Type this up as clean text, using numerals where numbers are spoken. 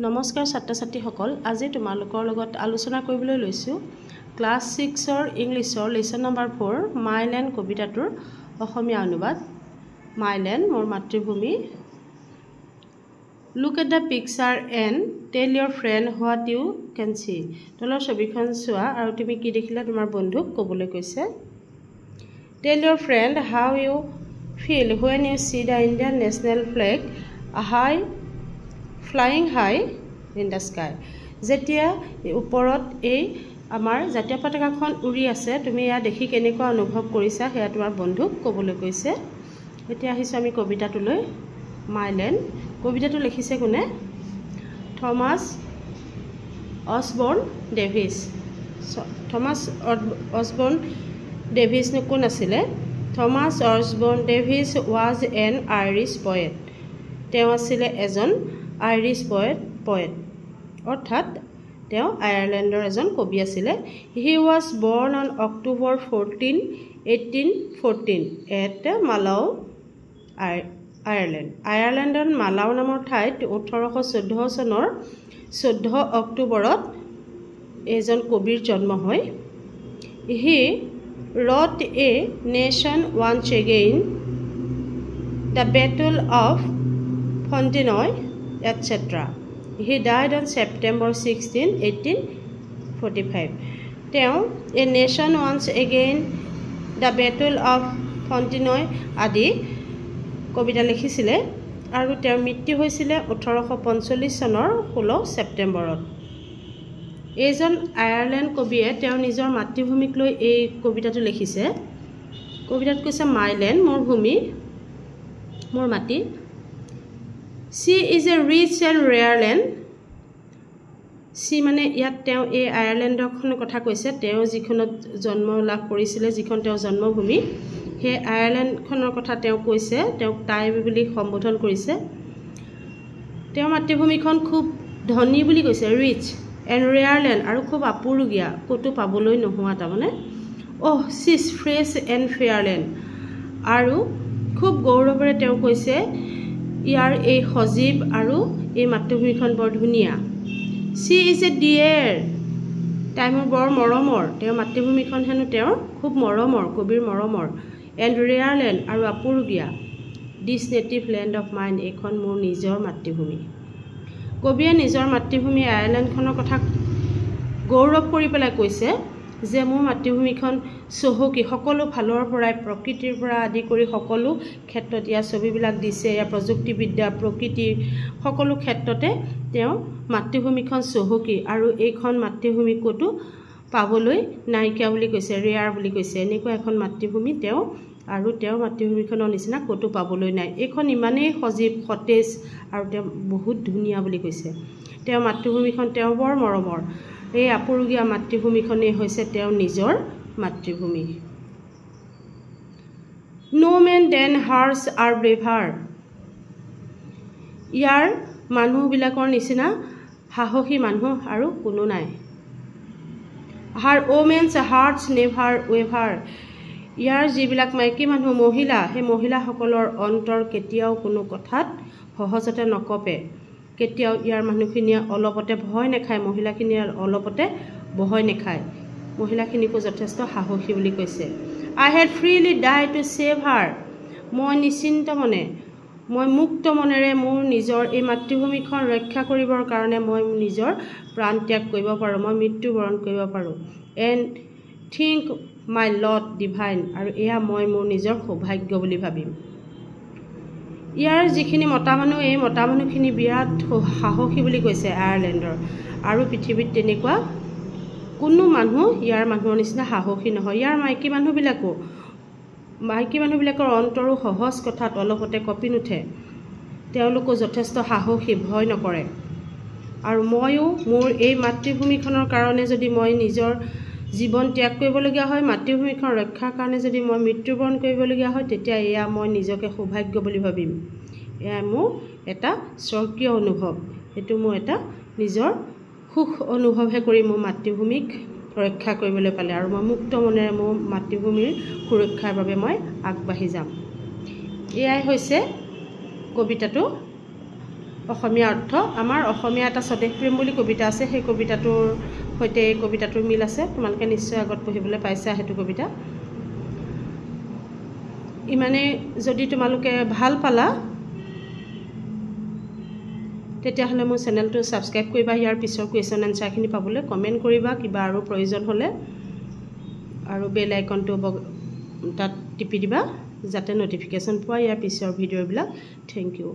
নমস্কাৰ ছাত্ৰ ছাত্ৰীসকল আজি তোমালোকৰ লগত আলোচনা কৰিবলৈ লৈছো ক্লাছ 6ৰ ইংলিছৰ লেসন নম্বৰ 4 মাইলেণ্ড কবিতাটোৰ অসমীয়া অনুবাদ মাইলেণ্ড মোৰ মাতৃভূমি Look at the picture and tell your friend what you can see তলৰ ছবিখন চোৱা আৰু তুমি কি দেখিলা তোমাৰ বন্ধুক ক'বলৈ কৈছে Tell your friend how you feel when you see the Indian national flag flying high in the sky যেতিয়া ওপৰত এই আমাৰ জাতীয় পতাকাখন উৰি আছে তুমি ইয়া দেখি কেনেকুৱা অনুভৱ কৰিছা হেয়া তোমাৰ বন্ধুক ক'বলৈ কৈছে এতিয়া আহিছো আমি কবিতাটোলৈ মাইলেণ্ড কবিতাটো লিখিছে কোনে Thomas Osborne Davis Thomas Osborne Davis কোন আছিল Thomas Osborne Davis was an Irish poet তেওঁ আছিল এজন আইৰিছ poet অৰ্থাৎ তেওঁ আয়াৰল্যান্ডৰ এজন কবি আছিল he was born on October 14 1814 at Mallow আয়াৰল্যান্ডৰ মালাও নামৰ ঠাইত 1814 চনৰ 14 অক্টোবৰত এজন কবিৰ জন্ম হয় he wrote a nation once again the battle of Fontenoy etc he died on September 16 1845 তেওঁ a nation once again the battle of Fontenoy আদি কবিতা লিখিছিলে আৰু তেওঁৰ মৃত্যু হৈছিল 1845 চনৰ 16 ছেপ্টেম্বৰত এজন আয়াৰল্যান্ড কবিয়ে তেওঁৰ নিজৰ মাতৃভূমিক লৈ এই কবিতাটো লিখিছে কবিতাত কৈছে মাইলেণ্ড মোৰ ভূমি মোৰ মাটি She is a rich and rare land She মানে ইয়াত তেওঁ এই আয়াৰল্যান্ডৰ কথা কৈছে তেওঁ যিখনত জন্ম লাভ কৰিছিল যিখন তেওঁ জন্মভূমি হে আয়াৰল্যান্ডখনৰ কথা তেওঁ কৈছে তেওঁ তাই বুলি সম্বোধন কৰিছে তেওঁ মাতৃভূমিখন খুব ধনী বুলি কৈছে ৰিচ এণ্ড ৰেয়াৰ লেণ্ড আৰু খুব আপুৰুগীয়া কতো পাবলৈ নোহোৱা তাৰমানে she is fresh and fair land আৰু খুব গৌৰৱেৰে তেওঁ কৈছে ইয়াৰ এই সজীৱ আৰু এই মাতৃভূমিখন বৰ ধুনীয়া she is a dear তাই মোৰ বৰ মৰমৰ তেওঁ মাতৃভূমিখন হেনো তেওঁৰ খুব মৰমৰ কবিৰ মৰমৰ and rare land আৰু আপুৰুগীয়া this native land of mine এখন মোৰ নিজৰ মাতৃভূমি কবিয়ে নিজৰ মাতৃভূমি আয়াৰল্যান্ডখনৰ কথা গৌৰৱ কৰি পেলাই কৈছে যে মোৰ মাতৃভূমিখন চহকী সকলো ফালৰ পৰাই প্ৰকৃতিৰ পৰা আদি কৰি সকলো ক্ষেত্ৰত ইয়া ছবিবিলাক দিছে ইয়া প্ৰযুক্তিবিদ্যা প্ৰকৃতি সকলো ক্ষেত্ৰতে তেওঁ মাতৃভূমিখন চহকী আৰু এইখন মাতৃভূমি কতো পাবলৈ নাইকিয়া বুলি কৈছে ৰেয়াৰ বুলি কৈছে এনেকুৱা এখন মাতৃভূমি তেওঁ আৰু তেওঁ মাতৃভূমিখনৰ নিচিনা কতো পাবলৈ নাই এইখন ইমানেই সজীৱ সতেজ আৰু তেওঁ বহুত ধুনীয়া বুলি কৈছে তেওঁ মাতৃভূমিখন তেওঁ বৰ মৰমৰ এই আপুৰুগীয়া মাতৃভূমিখনেই হৈছে তেওঁ নিজৰ মাতৃভূমি No man than hers are braver ইয়াৰ মানুহবিলাকৰ নিচিনা সাহসী মানুহ আৰু কোনো নাই Her women's hearts never waver ইয়াৰ যিবিলাক মাইকী মানুহ মহিলা সেই মহিলাসকলৰ অন্তৰ কেতিয়াও কোনো কথাত সহজতে নকপে কেতিয়াও ইয়াৰ মানুহখিনিয়ে অলপতে ভয় নাখায় মহিলাখিনিয়ে অলপতে ভয় নাখায় মহিলাখিনিকো যথেষ্ট সাহসী বুলি কৈছে I had freely died to save her মই নিশ্চিন্ত মনে মই মুক্ত মনেৰে মোৰ নিজৰ এই মাতৃভূমিখন ৰক্ষা কৰিবৰ কাৰণে মই নিজৰ প্ৰাণ ত্যাগ কৰিব পাৰোঁ মই মৃত্যুবৰণ কৰিব পাৰোঁ and think my lot divine আৰু এয়া মই মোৰ নিজৰ সৌভাগ্য বুলি ভাবিম ইয়াৰ যিখিনি মতা মানুহ এই মতা মানুহখিনি বিৰাট সাহসী বুলি কৈছে আয়াৰল্যান্ডৰ আৰু পৃথিৱীত তেনেকুৱা কোনো মানুহ ইয়াৰ মানুহৰ নিচিনা সাহসী নহয় ইয়াৰ মাইকী মানুহবিলাকৰ অন্তৰো সহজ কথাত অলপতে কপি নুঠে তেওঁলোকো যথেষ্ট সাহসী ভয় নকৰে আৰু ময়ো মোৰ এই মাতৃভূমিখনৰ কাৰণে যদি মই নিজৰ জীৱন ত্যাগ কৰিবলগীয়া হয় মাতৃভূমিখন ৰক্ষাৰ কাৰণে যদি মই মৃত্যুবৰণ কৰিবলগীয়া হয় তেতিয়া এয়া মই নিজকে সৌভাগ্য বুলি ভাবিম এয়া মোৰ এটা স্বৰ্গীয় অনুভৱ এইটো মোৰ এটা নিজৰ সুখ অনুভৱহে কৰি মোৰ মাতৃভূমিক ৰক্ষা কৰিবলৈ পালে আৰু মই মুক্ত মনেৰে মোৰ মাতৃভূমিৰ সুৰক্ষাৰ বাবে মই আগবাঢ়ি যাম এয়াই হৈছে কবিতাটো অসমীয়া অৰ্থ আমাৰ অসমীয়া এটা স্বদেশ প্ৰেম বুলি কবিতা আছে সেই কবিতাটোৰ সৈতে এই কবিতাটোৰ মিল আছে তোমালোকে নিশ্চয় আগত পঢ়িবলৈ পাইছা সেইটো কবিতা ইমানে যদি তোমালোকে ভাল পালা তেতিয়াহ'লে মোৰ চেনেলটো সাবস্ক্ৰাইব কৰিবা ইয়াৰ পিছৰ কোৱেশ্চন আনসাৰখিনি পাবলৈ কমেন্ট কৰিবা কিবা আৰু প্ৰয়োজন হ'লে আৰু বেল আইকনটো তাত টিপি দিবা যাতে নটিফিকেশ্যন পোৱা ইয়াৰ পিছৰ ভিডিঅ'বিলাক থ্যাংক ইউ